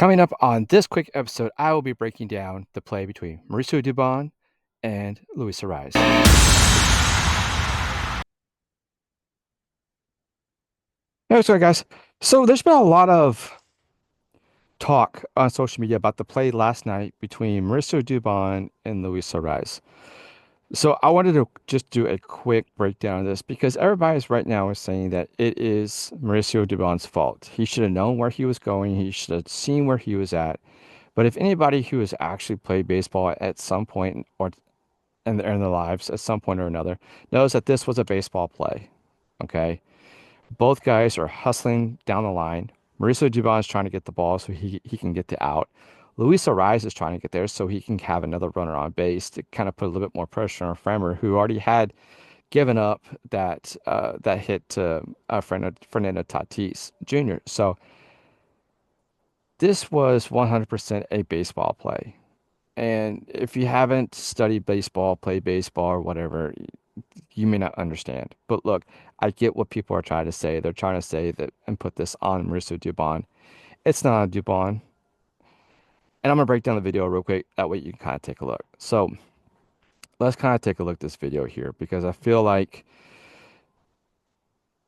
Coming up on this quick episode, I will be breaking down the play between Mauricio Dubon and Luis Arraez. Hey, what's going on, guys? So there's been a lot of talk on social media about the play last night between Mauricio Dubon and Luis Arraez. So I wanted to just do a quick breakdown of this because everybody's right now is saying that it is Mauricio Dubon's fault. He should have known where he was going. He should have seen where he was at. But if anybody who has actually played baseball at some point or in their lives at some point or another knows that this was a baseball play. Okay. Both guys are hustling down the line. Mauricio Dubon is trying to get the ball so he can get to out. Luis Arraez is trying to get there so he can have another runner on base to kind of put a little bit more pressure on Framer, who already had given up that hit to Fernando Tatis Jr. So this was 100% a baseball play. And if you haven't studied baseball, played baseball, or whatever, you may not understand. But look, I get what people are trying to say. They're trying to say that and put this on Mauricio Dubon. It's not on Dubon. And I'm going to break down the video real quick. That way you can kind of take a look. So let's kind of take a look at this video here because I feel like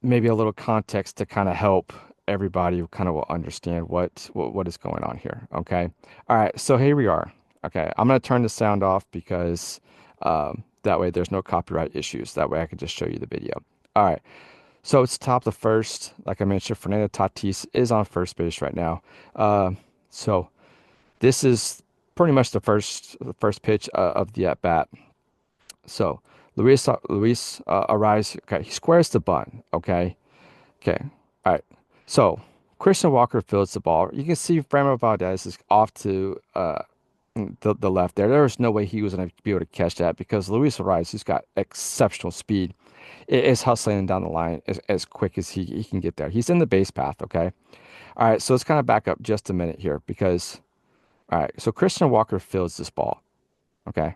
maybe a little context to kind of help everybody kind of will understand what is going on here. Okay. All right. So here we are. Okay. I'm going to turn the sound off because that way there's no copyright issues. That way I can just show you the video. All right. So it's top of the first. Like I mentioned, Fernando Tatis is on first base right now. So this is pretty much the first pitch of the at bat. So Luis Arraez, okay, he squares the bunt. Okay. Okay. All right. So Christian Walker fields the ball. You can see Framber Valdez is off to the left there. There was no way he was going to be able to catch that because Luis Arraez, who's got exceptional speed, is hustling down the line as quick as he can get there. He's in the base path, okay? All right, so let's kind of back up just a minute here because, all right, so Christian Walker fields this ball, okay?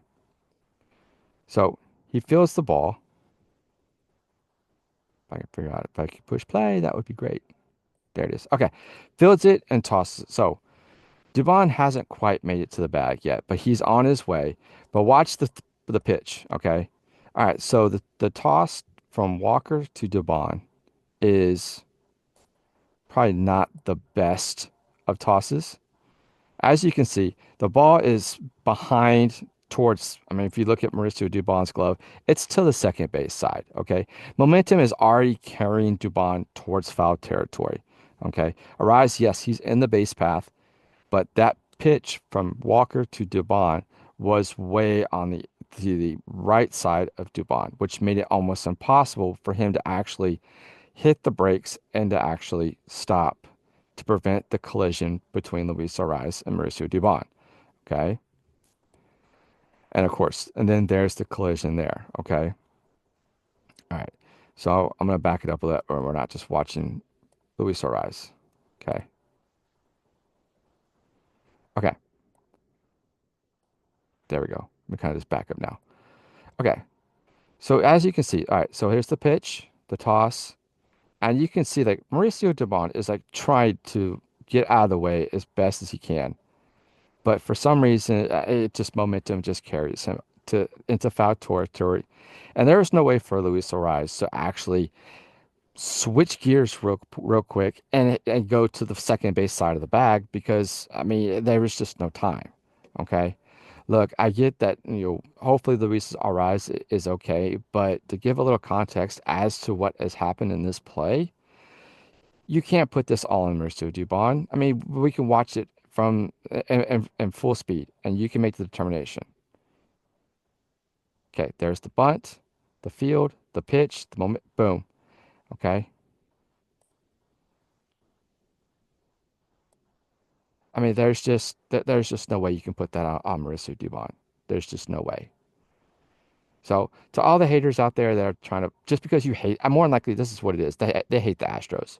So he fields the ball. If I can figure out if I can push play, that would be great. There it is. Okay, fields it and tosses it. So Dubon hasn't quite made it to the bag yet, but he's on his way. But watch the pitch, okay? All right, so the toss from Walker to Dubon is probably not the best of tosses. As you can see, the ball is behind towards, I mean, if you look at Mauricio Dubon's glove, it's to the second base side, okay? Momentum is already carrying Dubon towards foul territory, okay? Arraez, yes, he's in the base path, but that pitch from Walker to Dubon was way on the right side of Dubon, which made it almost impossible for him to actually hit the brakes and to actually stop to prevent the collision between Luis Arraez and Mauricio Dubon. Okay. And of course, and then there's the collision there. Okay. All right. So I'm going to back it up a little, or we're not just watching Luis Arraez. Okay. Okay. There we go. We kind of just back up now. Okay. So as you can see, all right. So here's the pitch, the toss, and you can see like Mauricio Dubon is like trying to get out of the way as best as he can. But for some reason, it just momentum just carries him into foul territory. And there is no way for Luis Arraez to actually switch gears real quick and go to the second base side of the bag because, I mean, there was just no time. Okay. Look, I get that, hopefully Luis Arraez is okay, but to give a little context as to what has happened in this play, you can't put this all on Mauricio Dubon. I mean, we can watch it from in full speed, and you can make the determination. Okay, there's the bunt, the field, the pitch, the moment, boom. Okay. I mean, there's just no way you can put that on Mauricio Dubon. There's just no way. So to all the haters out there that are trying to, just because you hate, I'm more than likely this is what it is. They hate the Astros.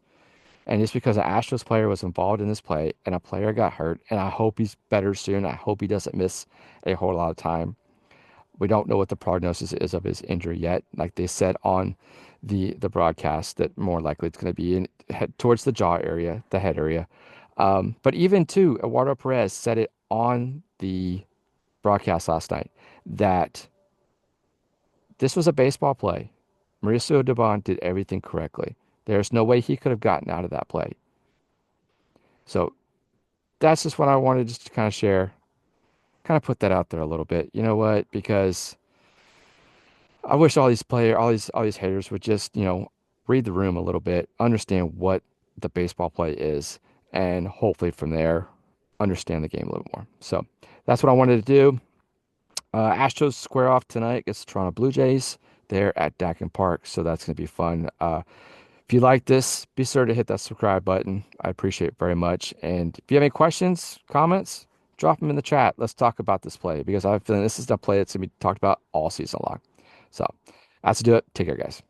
And it's because an Astros player was involved in this play and a player got hurt. And I hope he's better soon. I hope he doesn't miss a whole lot of time. We don't know what the prognosis is of his injury yet. Like they said on the broadcast, that more likely it's going to be head towards the jaw area, the head area. But even too, Eduardo Perez said it on the broadcast last night that this was a baseball play. Mauricio Dubon did everything correctly. There's no way he could have gotten out of that play. So that's just what I wanted just to kind of share, kind of put that out there a little bit. You know what? Because I wish all these haters would just, read the room a little bit, understand what the baseball play is, and hopefully from there, understand the game a little more. So that's what I wanted to do. Astros square off tonight against the Toronto Blue Jays. They're at Dakin Park, so that's going to be fun. If you like this, be sure to hit that subscribe button. I appreciate it very much. And if you have any questions, comments, drop them in the chat. Let's talk about this play because I have a feeling this is the play that's going to be talked about all season long. So that's to do it. Take care, guys.